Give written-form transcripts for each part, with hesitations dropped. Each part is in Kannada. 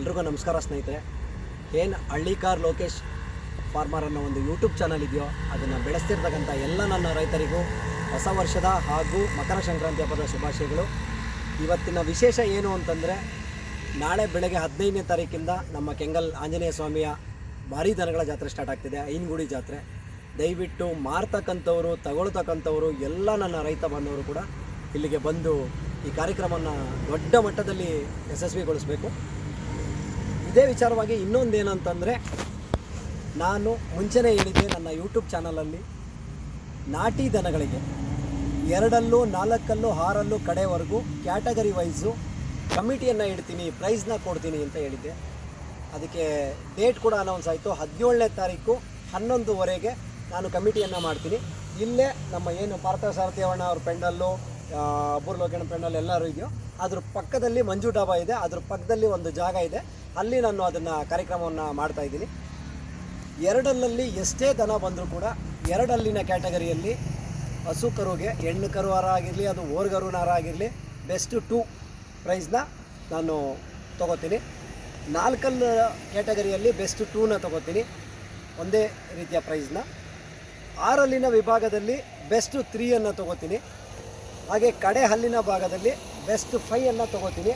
ಎಲ್ರಿಗೂ ನಮಸ್ಕಾರ ಸ್ನೇಹಿತರೆ. ಏನು ಹಳ್ಳಿಕಾರ್ ಲೋಕೇಶ್ ಫಾರ್ಮರ್ ಅನ್ನೋ ಒಂದು ಯೂಟ್ಯೂಬ್ ಚಾನಲ್ ಇದೆಯೋ ಅದನ್ನು ಬೆಳೆಸ್ತಿರ್ತಕ್ಕಂಥ ಎಲ್ಲ ನನ್ನ ರೈತರಿಗೂ ಹೊಸ ವರ್ಷದ ಹಾಗೂ ಮಕರ ಸಂಕ್ರಾಂತಿ ಹಬ್ಬದ ಶುಭಾಶಯಗಳು. ಇವತ್ತಿನ ವಿಶೇಷ ಏನು ಅಂತಂದರೆ, ನಾಳೆ ಬೆಳಗ್ಗೆ 15ನೇ ತಾರೀಕಿಂದ ನಮ್ಮ ಕೆಂಗಲ್ ಆಂಜನೇಯ ಸ್ವಾಮಿಯ ಭಾರೀ ದನಗಳ ಜಾತ್ರೆ ಸ್ಟಾರ್ಟ್ ಆಗ್ತಿದೆ, ಐನಗುಡಿ ಜಾತ್ರೆ. ದಯವಿಟ್ಟು ಮಾರ್ತಕ್ಕಂಥವರು ತಗೊಳ್ತಕ್ಕಂಥವರು ಎಲ್ಲ ನನ್ನ ರೈತ ಬಾಂಧವರು ಕೂಡ ಇಲ್ಲಿಗೆ ಬಂದು ಈ ಕಾರ್ಯಕ್ರಮವನ್ನು ದೊಡ್ಡ ಮಟ್ಟದಲ್ಲಿ ಯಶಸ್ವಿಗೊಳಿಸಬೇಕು. ಇದೇ ವಿಚಾರವಾಗಿ ಇನ್ನೊಂದೇನಂತಂದರೆ, ನಾನು ಮುಂಚೆನೇ ಹೇಳಿದ್ದೆ ನನ್ನ ಯೂಟ್ಯೂಬ್ ಚಾನಲಲ್ಲಿ ನಾಟಿ ದನಗಳಿಗೆ 2, 4, 6 ಕಡೆವರೆಗೂ ಕ್ಯಾಟಗರಿ ವೈಸು ಕಮಿಟಿಯನ್ನು ಇಡ್ತೀನಿ, ಪ್ರೈಸ್ನ ಕೊಡ್ತೀನಿ ಅಂತ ಹೇಳಿದ್ದೆ. ಅದಕ್ಕೆ ಡೇಟ್ ಕೂಡ ಅನೌನ್ಸ್ ಆಯಿತು. 17ನೇ ತಾರೀಕು 11:30ಗೆ ನಾನು ಕಮಿಟಿಯನ್ನು ಮಾಡ್ತೀನಿ. ಇಲ್ಲೇ ನಮ್ಮ ಏನು ಪಾರ್ಥಸಾರಥಿ ಅಣ್ಣ ಅವ್ರ ಪೆಂಡಲ್ಲು, ಅಬ್ಬೂರ್ ಲೋಕಣ್ಣ ಪೆಂಡಲ್ ಎಲ್ಲರೂ ಇದೆಯೋ ಅದ್ರ ಪಕ್ಕದಲ್ಲಿ ಮಂಜು ಡಾಬಾ ಇದೆ, ಅದ್ರ ಪಕ್ಕದಲ್ಲಿ ಒಂದು ಜಾಗ ಇದೆ, ಅಲ್ಲಿ ನಾನು ಅದನ್ನು ಕಾರ್ಯಕ್ರಮವನ್ನು ಮಾಡ್ತಾಯಿದ್ದೀನಿ. 2 ಎಷ್ಟೇ ದನ ಬಂದರೂ ಕೂಡ 2 ಕ್ಯಾಟಗರಿಯಲ್ಲಿ ಹಸು ಕರುಗೆ, ಹೆಣ್ಣು ಕರು ಹಾರ ಆಗಿರಲಿ, ಅದು ಓರ್ಗರುನಾರ ಆಗಿರಲಿ, ಬೆಸ್ಟ್ 2 ಪ್ರೈಸ್ನ ನಾನು ತೊಗೋತೀನಿ. 4 ಕ್ಯಾಟಗರಿಯಲ್ಲಿ ಬೆಸ್ಟ್ 2ನ ತೊಗೋತೀನಿ, ಒಂದೇ ರೀತಿಯ ಪ್ರೈಸ್ನ. 6 ವಿಭಾಗದಲ್ಲಿ ಬೆಸ್ಟ್ 3ಅನ್ನು ತೊಗೋತೀನಿ. ಹಾಗೆ ಕಡೆ ಹಲ್ಲಿನ ಭಾಗದಲ್ಲಿ ಬೆಸ್ಟ್ 5ಅನ್ನು ತೊಗೋತೀನಿ.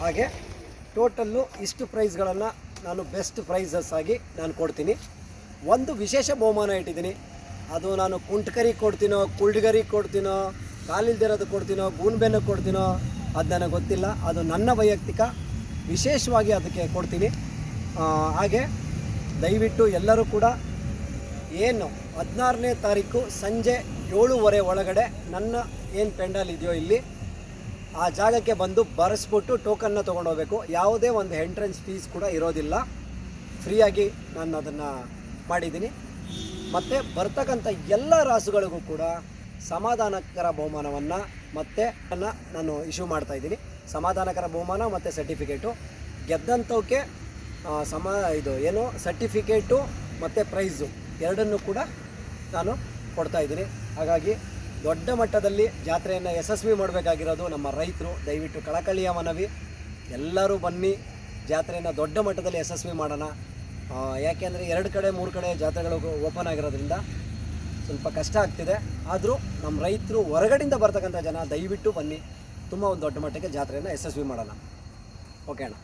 ಹಾಗೆ ಟೋಟಲ್ಲು ಇಷ್ಟು ಪ್ರೈಸ್ಗಳನ್ನು ನಾನು ಬೆಸ್ಟ್ ಪ್ರೈಸಸ್ ಆಗಿ ನಾನು ಕೊಡ್ತೀನಿ. ಒಂದು ವಿಶೇಷ ಬಹುಮಾನ ಇಟ್ಟಿದ್ದೀನಿ. ಅದು ನಾನು ಕುಂಟ್ಕರಿಗೆ ಕೊಡ್ತೀನೋ, ಕುಳ್ಳಿಗರಿಗೆ ಕೊಡ್ತೀನೋ, ಕಾಲಿಲ್ದಿರೋದು ಕೊಡ್ತೀನೋ, ಗೂನ್ಬೆನ್ನು ಕೊಡ್ತೀನೋ ಅದು ನನಗೆ ಗೊತ್ತಿಲ್ಲ. ಅದು ನನ್ನ ವೈಯಕ್ತಿಕ, ವಿಶೇಷವಾಗಿ ಅದಕ್ಕೆ ಕೊಡ್ತೀನಿ. ಹಾಗೆ ದಯವಿಟ್ಟು ಎಲ್ಲರೂ ಕೂಡ ಏನು 16ನೇ ತಾರೀಕು ಸಂಜೆ 7:30 ಒಳಗಡೆ ನನ್ನ ಏನು ಪೆಂಡಲ್ ಇದೆಯೋ ಇಲ್ಲಿ ಆ ಜಾಗಕ್ಕೆ ಬಂದು ಬರೆಸ್ಬಿಟ್ಟು ಟೋಕನ್ನ ತೊಗೊಂಡು ಹೋಗಬೇಕು. ಯಾವುದೇ ಒಂದು ಎಂಟ್ರೆನ್ಸ್ ಫೀಸ್ ಕೂಡ ಇರೋದಿಲ್ಲ, ಫ್ರೀಯಾಗಿ ನಾನು ಅದನ್ನು ಮಾಡಿದ್ದೀನಿ. ಮತ್ತು ಬರ್ತಕ್ಕಂಥ ಎಲ್ಲ ರಾಸುಗಳಿಗೂ ಕೂಡ ಸಮಾಧಾನಕರ ಬಹುಮಾನವನ್ನು ಮತ್ತು ನಾನು ಇಶ್ಯೂ ಮಾಡ್ತಾಯಿದ್ದೀನಿ. ಸಮಾಧಾನಕರ ಬಹುಮಾನ ಮತ್ತು ಸರ್ಟಿಫಿಕೇಟು. ಗೆದ್ದಂಥವಕ್ಕೆ ಸರ್ಟಿಫಿಕೇಟು ಮತ್ತು ಪ್ರೈಸು ಎರಡನ್ನೂ ಕೂಡ ನಾನು ಕೊಡ್ತಾಯಿದ್ದೀನಿ. ಹಾಗಾಗಿ ದೊಡ್ಡ ಮಟ್ಟದಲ್ಲಿ ಜಾತ್ರೆಯನ್ನು ಯಶಸ್ವಿ ಮಾಡಬೇಕಾಗಿರೋದು ನಮ್ಮ ರೈತರು. ದಯವಿಟ್ಟು ಕಳಕಳಿಯ ಮನವಿ, ಎಲ್ಲರೂ ಬನ್ನಿ, ಜಾತ್ರೆಯನ್ನು ದೊಡ್ಡ ಮಟ್ಟದಲ್ಲಿ ಯಶಸ್ವಿ ಮಾಡೋಣ. ಯಾಕೆಂದರೆ 2 ಕಡೆ 3 ಕಡೆ ಜಾತ್ರೆಗಳು ಓಪನ್ ಆಗಿರೋದ್ರಿಂದ ಸ್ವಲ್ಪ ಕಷ್ಟ ಆಗ್ತಿದೆ. ಆದರೂ ನಮ್ಮ ರೈತರು ಹೊರಗಡೆಯಿಂದ ಬರ್ತಕ್ಕಂಥ ಜನ ದಯವಿಟ್ಟು ಬನ್ನಿ, ತುಂಬ ಒಂದು ದೊಡ್ಡ ಮಟ್ಟಕ್ಕೆ ಜಾತ್ರೆಯನ್ನು ಯಶಸ್ವಿ ಮಾಡೋಣ. ಓಕೆ ಅಣ್ಣ.